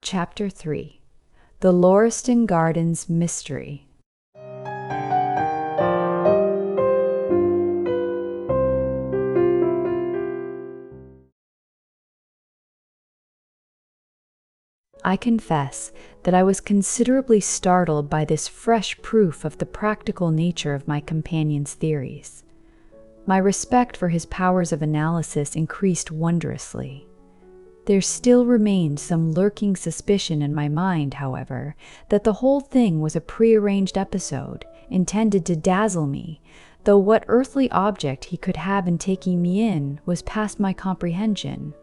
Chapter 3 The Lauriston Gardens Mystery. I confess that I was considerably startled by this fresh proof of the practical nature of my companion's theories. My respect for his powers of analysis increased wondrously. There still remained some lurking suspicion in my mind, however, that the whole thing was a prearranged episode, intended to dazzle me, though what earthly object he could have in taking me in was past my comprehension.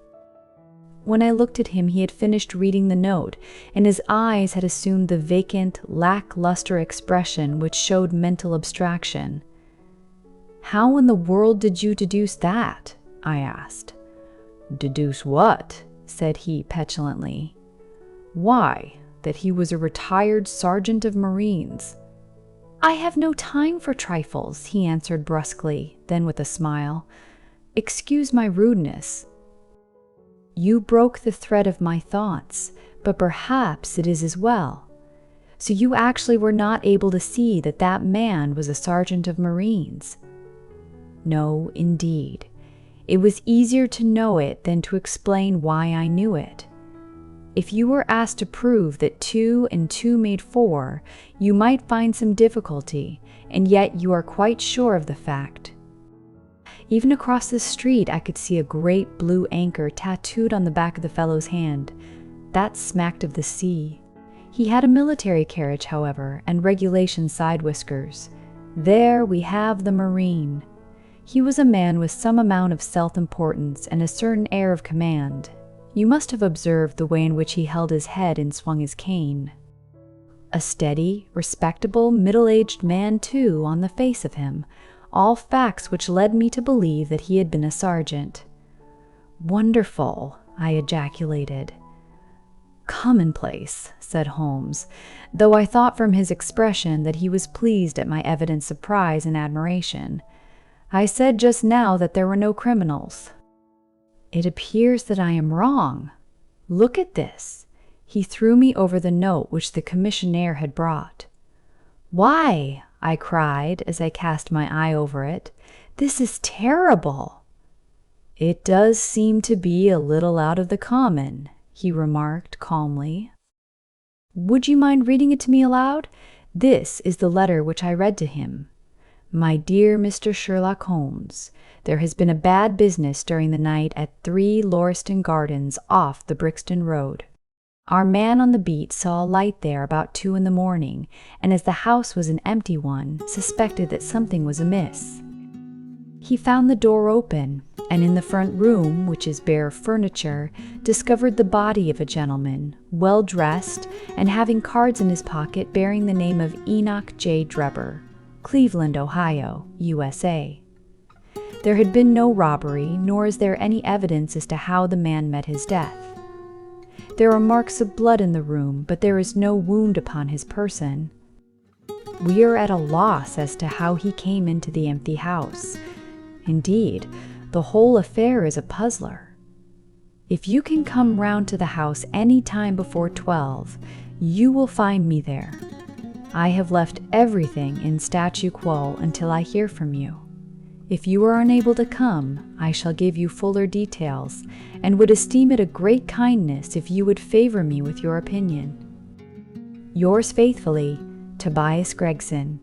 When I looked at him, he had finished reading the note, and his eyes had assumed the vacant, lackluster expression which showed mental abstraction. "How in the world did you deduce that?" I asked. "Deduce what?" said he petulantly. "Why, that he was a retired sergeant of Marines." "I have no time for trifles," he answered brusquely, then with a smile. "Excuse my rudeness. You broke the thread of my thoughts, but perhaps it is as well. So you actually were not able to see that that man was a sergeant of Marines?" "No, indeed. It was easier to know it than to explain why I knew it. If you were asked to prove that 2 and 2 made 4, you might find some difficulty, and yet you are quite sure of the fact. Even across the street I could see a great blue anchor tattooed on the back of the fellow's hand. That smacked of the sea. He had a military carriage, however, and regulation side whiskers. There we have the Marine. He was a man with some amount of self-importance and a certain air of command. You must have observed the way in which he held his head and swung his cane. A steady, respectable, middle-aged man, too, on the face of him, all facts which led me to believe that he had been a sergeant. "Wonderful!" I ejaculated. "Commonplace," said Holmes, though I thought from his expression that he was pleased at my evident surprise and admiration. "I said just now that there were no criminals." "It appears that I am wrong. Look at this." He threw me over the note which the commissionaire had brought. "Why," I cried as I cast my eye over it, "this is terrible." "It does seem to be a little out of the common," he remarked calmly. "Would you mind reading it to me aloud? This is the letter which I read to him. My dear Mr. Sherlock Holmes, there has been a bad business during the night at 3 Lauriston Gardens off the Brixton Road. Our man on the beat saw a light there about 2 in the morning, and as the house was an empty one, suspected that something was amiss. He found the door open, and in the front room, which is bare of furniture, discovered the body of a gentleman, well dressed, and having cards in his pocket bearing the name of Enoch J. Drebber, Cleveland, Ohio, USA. There had been no robbery, nor is there any evidence as to how the man met his death. There are marks of blood in the room, but there is no wound upon his person. We are at a loss as to how he came into the empty house. Indeed, the whole affair is a puzzler. If you can come round to the house any time before 12, you will find me there. I have left everything in statu quo until I hear from you. If you are unable to come, I shall give you fuller details, and would esteem it a great kindness if you would favor me with your opinion. Yours faithfully, Tobias Gregson.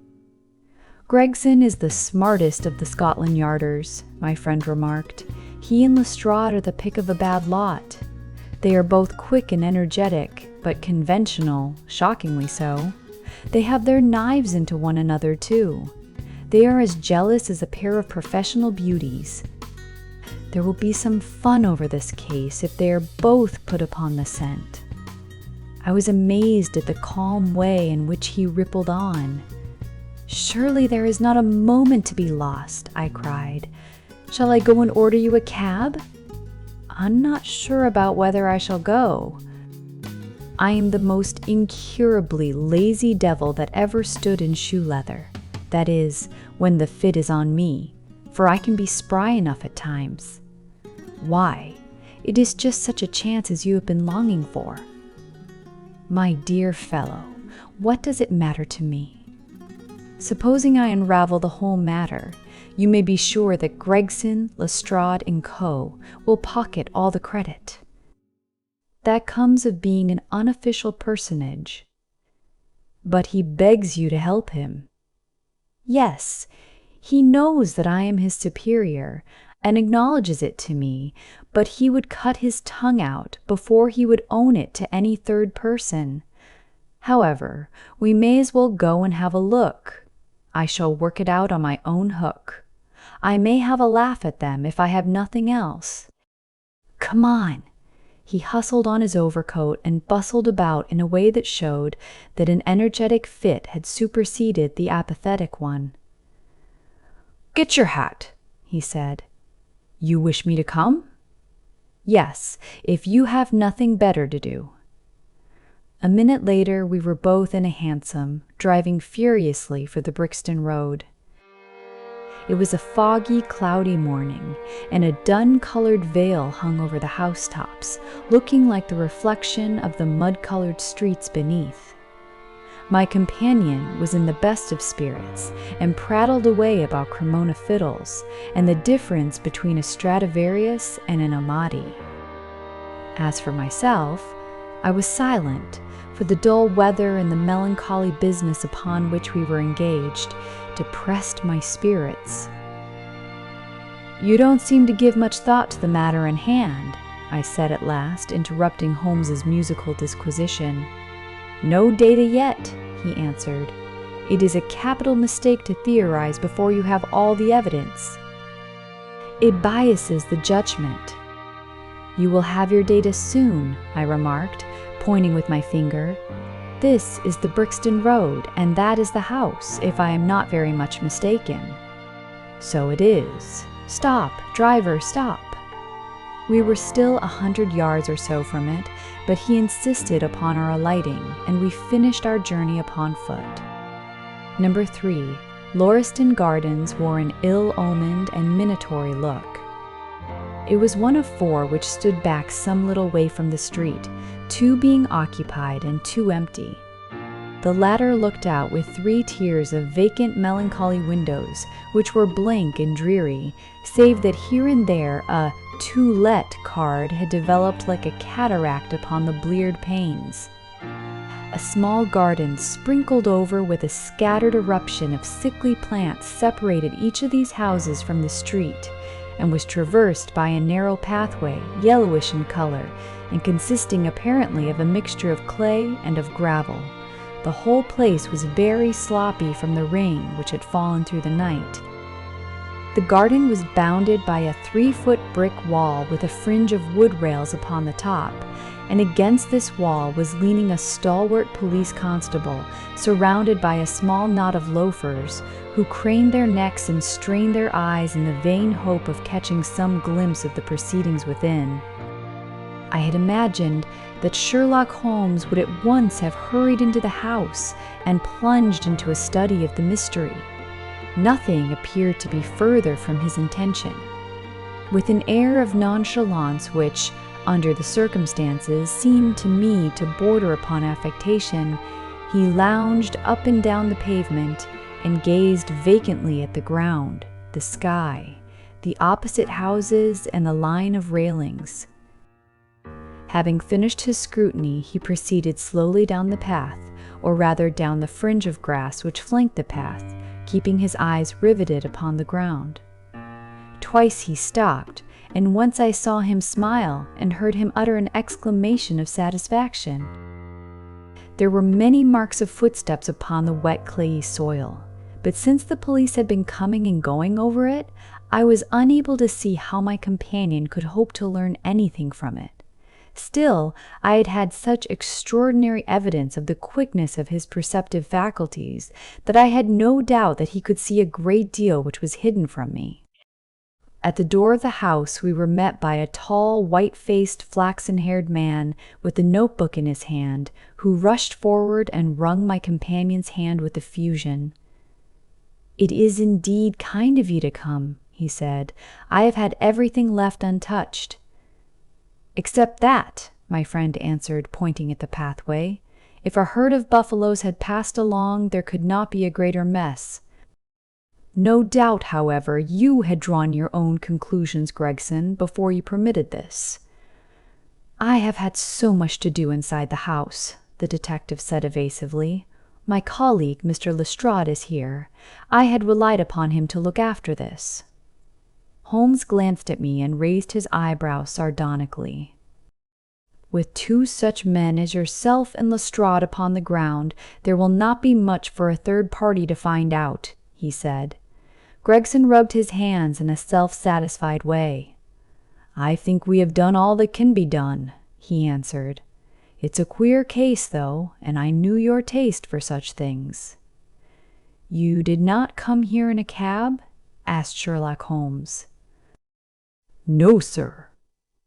"Gregson is the smartest of the Scotland Yarders," my friend remarked. "He and Lestrade are the pick of a bad lot. They are both quick and energetic, but conventional, shockingly so. They have their knives into one another, too. They are as jealous as a pair of professional beauties. There will be some fun over this case if they are both put upon the scent." I was amazed at the calm way in which he rippled on. "Surely there is not a moment to be lost," I cried. "Shall I go and order you a cab?" "I'm not sure about whether I shall go. I am the most incurably lazy devil that ever stood in shoe leather. That is, when the fit is on me, for I can be spry enough at times. Why, it is just such a chance as you have been longing for." My dear fellow, what does it matter to me? Supposing I unravel the whole matter, you may be sure that Gregson, Lestrade, and Co. will pocket all the credit. That comes of being an unofficial personage. But he begs you to help him. Yes, he knows that I am his superior and acknowledges it to me, but he would cut his tongue out before he would own it to any third person. However, we may as well go and have a look. I shall work it out on my own hook. I may have a laugh at them if I have nothing else. Come on. He hustled on his overcoat and bustled about in a way that showed that an energetic fit had superseded the apathetic one. Get your hat, he said. You wish me to come? Yes, if you have nothing better to do. A minute later, we were both in a hansom, driving furiously for the Brixton Road. It was a foggy, cloudy morning, and a dun-colored veil hung over the housetops, looking like the reflection of the mud-colored streets beneath. My companion was in the best of spirits and prattled away about Cremona fiddles and the difference between a Stradivarius and an Amati. As for myself, I was silent, for the dull weather and the melancholy business upon which we were engaged depressed my spirits. You don't seem to give much thought to the matter in hand, I said at last, interrupting Holmes's musical disquisition. No data yet, he answered. It is a capital mistake to theorize before you have all the evidence. It biases the judgment. You will have your data soon, I remarked, pointing with my finger. This is the Brixton Road, and that is the house, if I am not very much mistaken. So it is. Stop, driver, stop. We were still 100 yards or so from it, but he insisted upon our alighting, and we finished our journey upon foot. Number 3. Lauriston Gardens wore an ill-omened and minatory look. It was one of 4 which stood back some little way from the street, 2 being occupied and 2 empty. The latter looked out with 3 tiers of vacant, melancholy windows, which were blank and dreary, save that here and there a "To Let" card had developed like a cataract upon the bleared panes. A small garden sprinkled over with a scattered eruption of sickly plants separated each of these houses from the street, and was traversed by a narrow pathway, yellowish in color, and consisting apparently of a mixture of clay and of gravel. The whole place was very sloppy from the rain which had fallen through the night. The garden was bounded by a 3-foot brick wall with a fringe of wood rails upon the top, and against this wall was leaning a stalwart police constable, surrounded by a small knot of loafers, who craned their necks and strained their eyes in the vain hope of catching some glimpse of the proceedings within. I had imagined that Sherlock Holmes would at once have hurried into the house and plunged into a study of the mystery. Nothing appeared to be further from his intention. With an air of nonchalance which, under the circumstances, seemed to me to border upon affectation, he lounged up and down the pavement and gazed vacantly at the ground, the sky, the opposite houses, and the line of railings. Having finished his scrutiny, he proceeded slowly down the path, or rather down the fringe of grass which flanked the path, keeping his eyes riveted upon the ground. Twice he stopped, and once I saw him smile and heard him utter an exclamation of satisfaction. There were many marks of footsteps upon the wet clayey soil, but since the police had been coming and going over it, I was unable to see how my companion could hope to learn anything from it. Still, I had had such extraordinary evidence of the quickness of his perceptive faculties that I had no doubt that he could see a great deal which was hidden from me. At the door of the house we were met by a tall, white-faced, flaxen-haired man with a notebook in his hand, who rushed forward and wrung my companion's hand with effusion. "It is indeed kind of you to come," he said. "I have had everything left untouched." "Except that," my friend answered, pointing at the pathway. If a herd of buffaloes had passed along, there could not be a greater mess. No doubt, however, you had drawn your own conclusions, Gregson, before you permitted this. I have had so much to do inside the house, the detective said evasively. My colleague, Mr. Lestrade, is here. I had relied upon him to look after this. Holmes glanced at me and raised his eyebrows sardonically. With two such men as yourself and Lestrade upon the ground, there will not be much for a third party to find out, he said. Gregson rubbed his hands in a self-satisfied way. I think we have done all that can be done, he answered. It's a queer case, though, and I knew your taste for such things. You did not come here in a cab? Asked Sherlock Holmes. No, sir.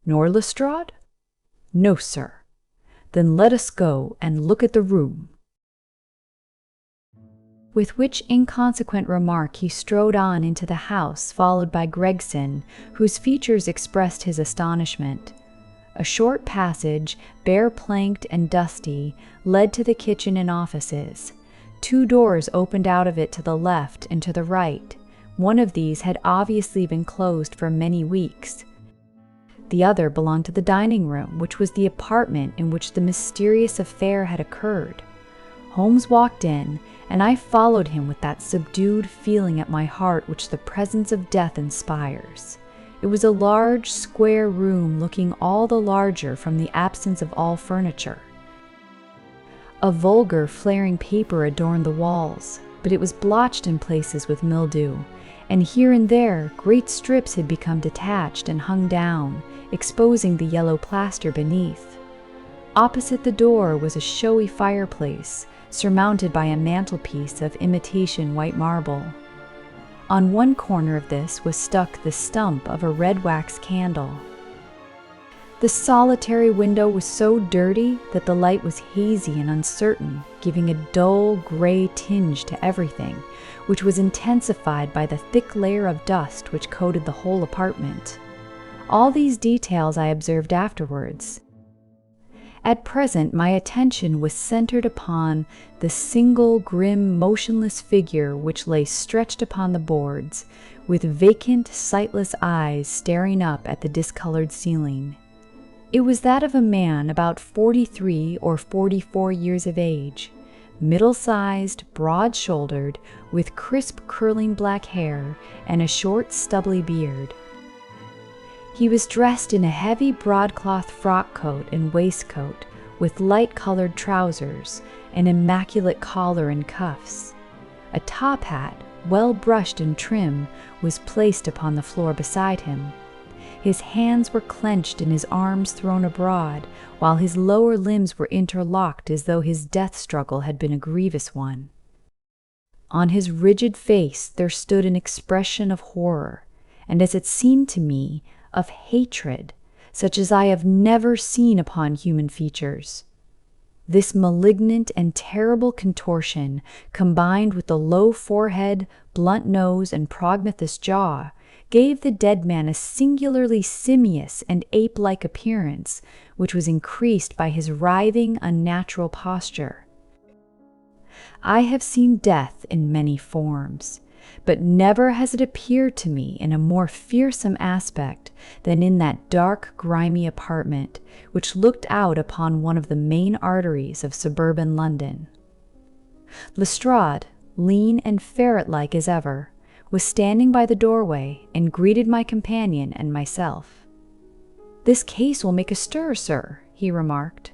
Nor Lestrade? No, sir. Then let us go and look at the room. With which inconsequent remark he strode on into the house, followed by Gregson, whose features expressed his astonishment. A short passage, bare-planked and dusty, led to the kitchen and offices. 2 doors opened out of it to the left and to the right. One of these had obviously been closed for many weeks. The other belonged to the dining room, which was the apartment in which the mysterious affair had occurred. Holmes walked in, and I followed him with that subdued feeling at my heart which the presence of death inspires. It was a large, square room, looking all the larger from the absence of all furniture. A vulgar, flaring paper adorned the walls, but it was blotched in places with mildew, and here and there great strips had become detached and hung down, exposing the yellow plaster beneath. Opposite the door was a showy fireplace, surmounted by a mantelpiece of imitation white marble. On one corner of this was stuck the stump of a red wax candle. The solitary window was so dirty that the light was hazy and uncertain, giving a dull gray tinge to everything, which was intensified by the thick layer of dust which coated the whole apartment. All these details I observed afterwards. At present my attention was centered upon the single grim, motionless figure which lay stretched upon the boards, with vacant, sightless eyes staring up at the discolored ceiling. It was that of a man about 43 or 44 years of age, middle-sized, broad-shouldered, with crisp curling black hair and a short stubbly beard. He was dressed in a heavy broadcloth frock coat and waistcoat, with light-colored trousers, an immaculate collar and cuffs. A top hat, well brushed and trim, was placed upon the floor beside him. His hands were clenched and his arms thrown abroad, while his lower limbs were interlocked as though his death struggle had been a grievous one. On his rigid face there stood an expression of horror, and as it seemed to me, of hatred, such as I have never seen upon human features. This malignant and terrible contortion, combined with the low forehead, blunt nose, and prognathous jaw, gave the dead man a singularly simious and ape-like appearance, which was increased by his writhing, unnatural posture. I have seen death in many forms, but never has it appeared to me in a more fearsome aspect than in that dark, grimy apartment, which looked out upon one of the main arteries of suburban London. Lestrade, lean and ferret-like as ever, was standing by the doorway and greeted my companion and myself. "This case will make a stir, sir," he remarked.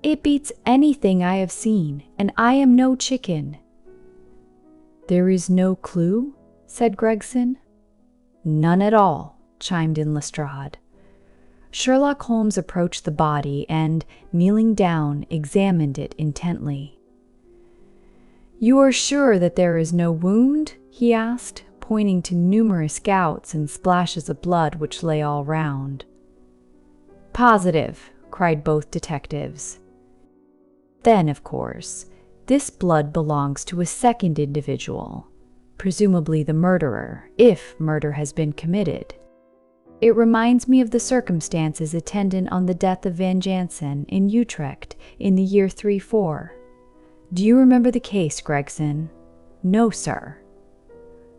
"It beats anything I have seen, and I am no chicken." "There is no clue?" said Gregson. "None at all," chimed in Lestrade. Sherlock Holmes approached the body and, kneeling down, examined it intently. "You are sure that there is no wound?" he asked, pointing to numerous gouts and splashes of blood which lay all round. "Positive," cried both detectives. "Then, of course, this blood belongs to a second individual, presumably the murderer, if murder has been committed." It reminds me of the circumstances attendant on the death of Van Jansen in Utrecht in the year 34. Do you remember the case, Gregson? No, sir.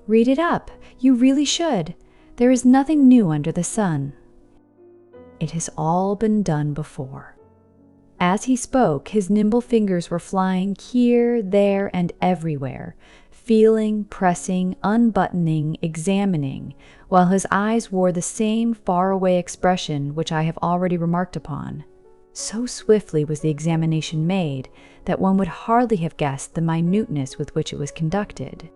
Read it up. You really should. There is nothing new under the sun. It has all been done before. As he spoke, his nimble fingers were flying here, there, and everywhere, feeling, pressing, unbuttoning, examining, while his eyes wore the same faraway expression which I have already remarked upon. So swiftly was the examination made that one would hardly have guessed the minuteness with which it was conducted.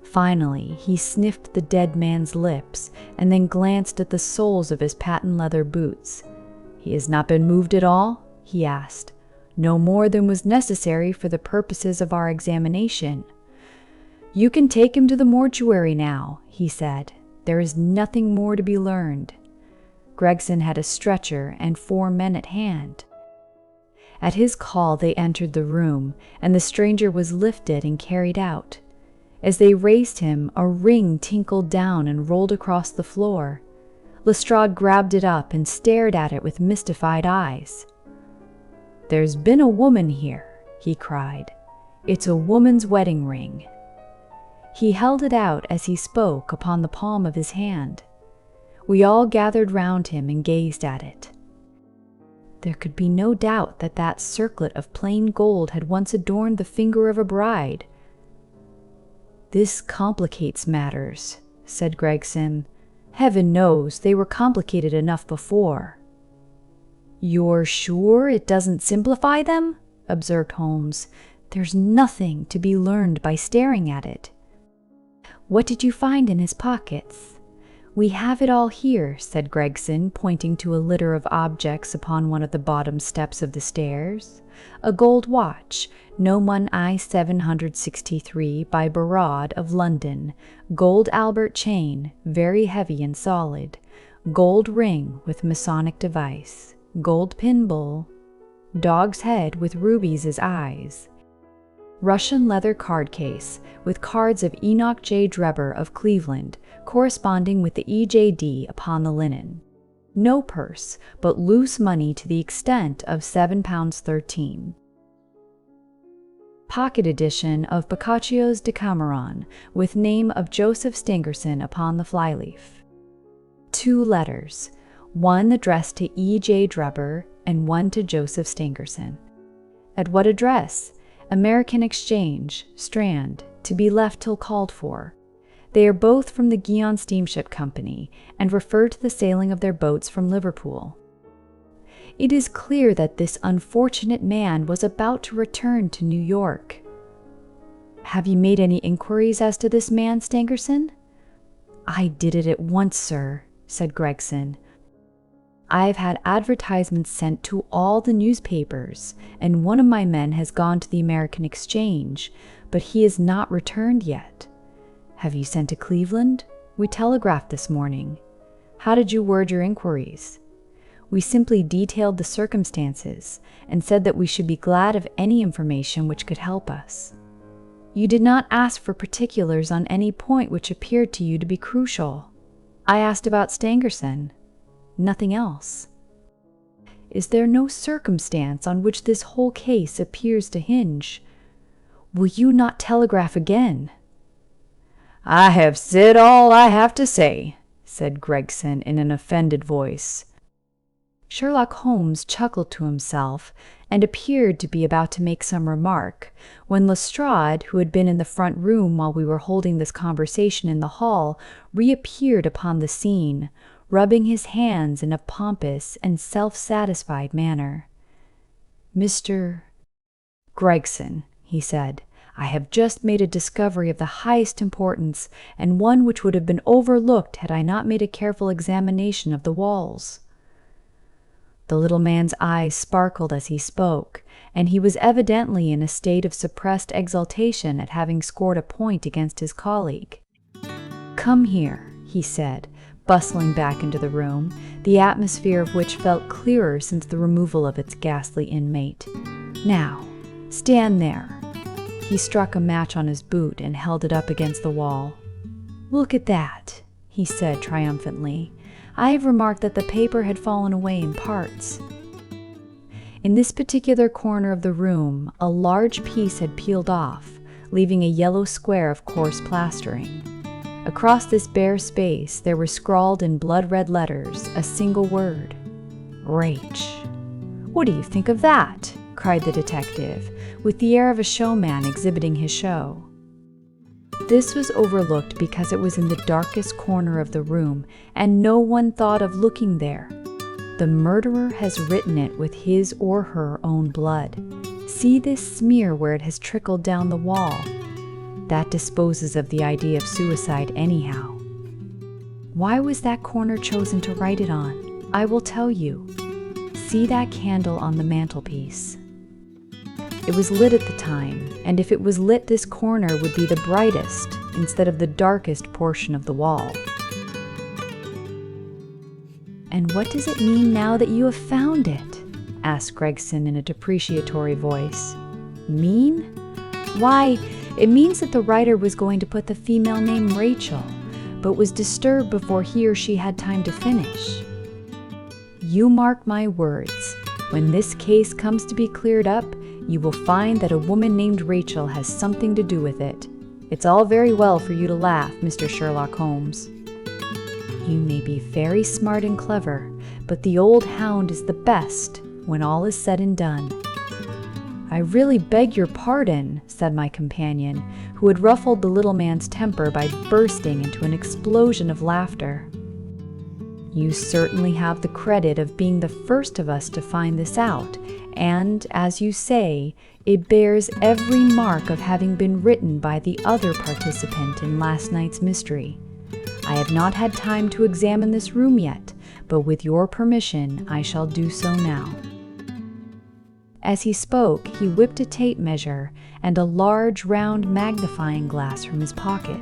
Finally, he sniffed the dead man's lips and then glanced at the soles of his patent leather boots. "He has not been moved at all?" he asked. "No more than was necessary for the purposes of our examination." "You can take him to the mortuary now," he said. "There is nothing more to be learned." Gregson had a stretcher and 4 men at hand. At his call they entered the room, and the stranger was lifted and carried out. As they raised him, a ring tinkled down and rolled across the floor. Lestrade grabbed it up and stared at it with mystified eyes. "There's been a woman here," he cried. "It's a woman's wedding ring." He held it out as he spoke upon the palm of his hand. We all gathered round him and gazed at it. There could be no doubt that that circlet of plain gold had once adorned the finger of a bride. "This complicates matters," said Gregson. "Heaven knows they were complicated enough before." "You're sure it doesn't simplify them?" observed Holmes. "There's nothing to be learned by staring at it." "What did you find in his pockets?" "We have it all here," said Gregson, pointing to a litter of objects upon one of the bottom steps of the stairs. "A gold watch, Nomon I 763 by Barrade of London, gold Albert chain, very heavy and solid, gold ring with Masonic device, gold pin bowl, dog's head with rubies as eyes, Russian leather card case with cards of Enoch J. Drebber of Cleveland, corresponding with the EJD upon the linen. No purse, but loose money to the extent of £7 13. Pocket edition of Boccaccio's Decameron, with name of Joseph Stangerson upon the flyleaf. 2 letters, one addressed to E.J. Drebber and one to Joseph Stangerson. At what address? American Exchange, Strand, to be left till called for. They are both from the Guion Steamship Company, and refer to the sailing of their boats from Liverpool. It is clear that this unfortunate man was about to return to New York. Have you made any inquiries as to this man, Stangerson? I did it at once, sir, said Gregson. I have had advertisements sent to all the newspapers, and one of my men has gone to the American Exchange, but he has not returned yet. Have you sent to Cleveland? We telegraphed this morning. How did you word your inquiries? We simply detailed the circumstances and said that we should be glad of any information which could help us. You did not ask for particulars on any point which appeared to you to be crucial. I asked about Stangerson. Nothing else. Is there no circumstance on which this whole case appears to hinge? Will you not telegraph again? I have said all I have to say, said Gregson in an offended voice. Sherlock Holmes chuckled to himself and appeared to be about to make some remark, when Lestrade, who had been in the front room while we were holding this conversation in the hall, reappeared upon the scene, rubbing his hands in a pompous and self-satisfied manner. Mr. Gregson, he said, I have just made a discovery of the highest importance, and one which would have been overlooked had I not made a careful examination of the walls. The little man's eyes sparkled as he spoke, and he was evidently in a state of suppressed exultation at having scored a point against his colleague. Come here, he said, bustling back into the room, the atmosphere of which felt clearer since the removal of its ghastly inmate. Now, stand there. He struck a match on his boot and held it up against the wall. Look at that, he said triumphantly. I have remarked that the paper had fallen away in parts. In this particular corner of the room, a large piece had peeled off, leaving a yellow square of coarse plastering. Across this bare space, there was scrawled in blood-red letters a single word: Rach. "What do you think of that?" cried the detective, with the air of a showman exhibiting his show. This was overlooked because it was in the darkest corner of the room, and no one thought of looking there. The murderer has written it with his or her own blood. See this smear where it has trickled down the wall. That disposes of the idea of suicide anyhow. Why was that corner chosen to write it on? I will tell you. See that candle on the mantelpiece. It was lit at the time, and if it was lit, this corner would be the brightest instead of the darkest portion of the wall. "And what does it mean now that you have found it?" asked Gregson in a depreciatory voice. "Mean? Why, it means that the writer was going to put the female name Rachel, but was disturbed before he or she had time to finish. You mark my words, when this case comes to be cleared up, you will find that a woman named Rachel has something to do with it. It's all very well for you to laugh, Mr. Sherlock Holmes. You may be very smart and clever, but the old hound is the best when all is said and done." "I really beg your pardon," said my companion, who had ruffled the little man's temper by bursting into an explosion of laughter. "You certainly have the credit of being the first of us to find this out, and, as you say, it bears every mark of having been written by the other participant in last night's mystery. I have not had time to examine this room yet, but with your permission, I shall do so now." As he spoke, he whipped a tape measure and a large round magnifying glass from his pocket.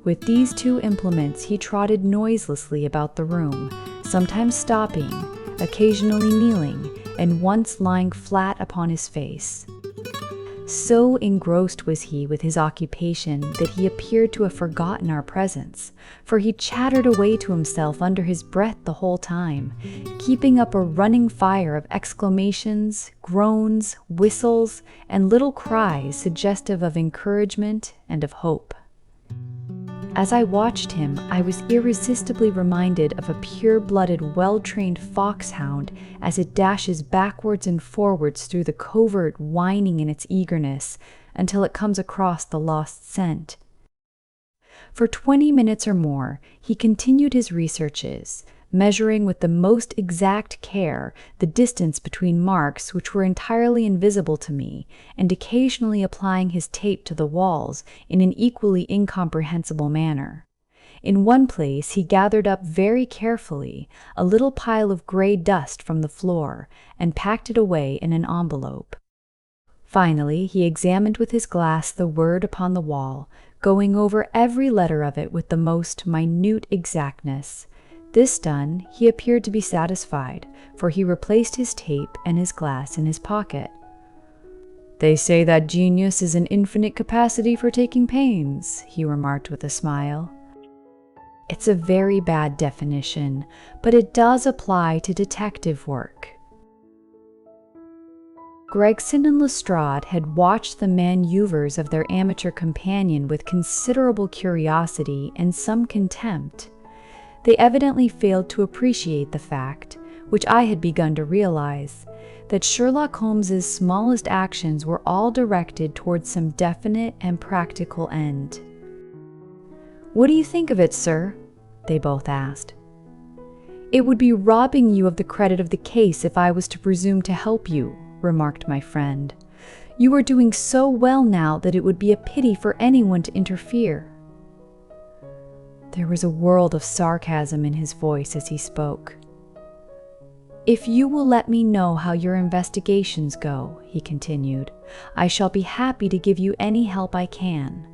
With these two implements, he trotted noiselessly about the room, sometimes stopping, occasionally kneeling, and once lying flat upon his face. So engrossed was he with his occupation that he appeared to have forgotten our presence, for he chattered away to himself under his breath the whole time, keeping up a running fire of exclamations, groans, whistles, and little cries suggestive of encouragement and of hope. As I watched him, I was irresistibly reminded of a pure-blooded, well-trained foxhound as it dashes backwards and forwards through the covert, whining in its eagerness until it comes across the lost scent. For 20 minutes or more, he continued his researches, measuring with the most exact care the distance between marks which were entirely invisible to me, and occasionally applying his tape to the walls in an equally incomprehensible manner. In one place he gathered up very carefully a little pile of gray dust from the floor and packed it away in an envelope. Finally, he examined with his glass the word upon the wall, going over every letter of it with the most minute exactness. This done, he appeared to be satisfied, for he replaced his tape and his glass in his pocket. "They say that genius is an infinite capacity for taking pains," he remarked with a smile. "It's a very bad definition, but it does apply to detective work." Gregson and Lestrade had watched the maneuvers of their amateur companion with considerable curiosity and some contempt. They evidently failed to appreciate the fact, which I had begun to realize, that Sherlock Holmes's smallest actions were all directed towards some definite and practical end. "What do you think of it, sir?" they both asked. "It would be robbing you of the credit of the case if I was to presume to help you," remarked my friend. "You are doing so well now that it would be a pity for anyone to interfere." There was a world of sarcasm in his voice as he spoke. "If you will let me know how your investigations go," he continued, "I shall be happy to give you any help I can.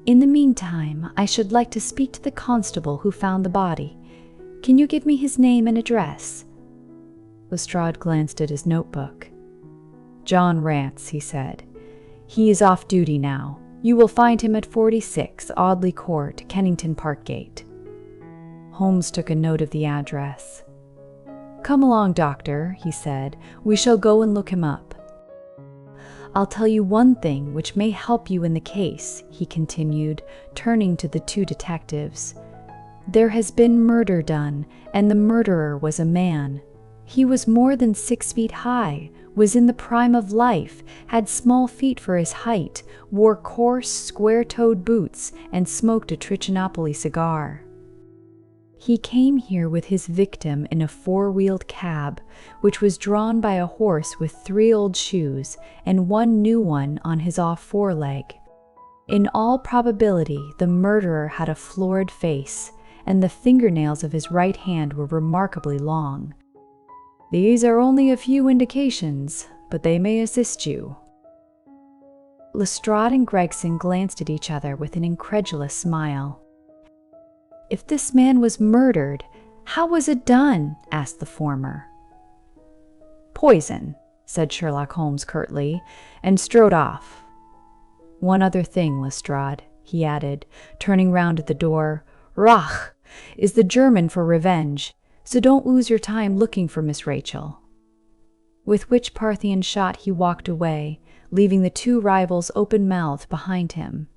In the meantime, I should like to speak to the constable who found the body. Can you give me his name and address?" Lestrade glanced at his notebook. "John Rance," he said. "He is off duty now. You will find him at 46 Audley Court, Kennington Park Gate." Holmes took a note of the address. "Come along, Doctor," he said. "We shall go and look him up." "I'll tell you one thing which may help you in the case," he continued, turning to the two detectives. "There has been murder done, and the murderer was a man. He was more than 6 feet high, was in the prime of life, had small feet for his height, wore coarse, square-toed boots, and smoked a Trichinopoly cigar. He came here with his victim in a 4-wheeled cab, which was drawn by a horse with 3 old shoes and 1 new one on his off foreleg. In all probability, the murderer had a florid face, and the fingernails of his right hand were remarkably long. These are only a few indications, but they may assist you." Lestrade and Gregson glanced at each other with an incredulous smile. "If this man was murdered, how was it done?" asked the former. "Poison," said Sherlock Holmes curtly, and strode off. "One other thing, Lestrade," he added, turning round at the door. "Rach is the German for revenge, so don't lose your time looking for Miss Rachel." With which Parthian shot he walked away, leaving the two rivals open-mouthed behind him.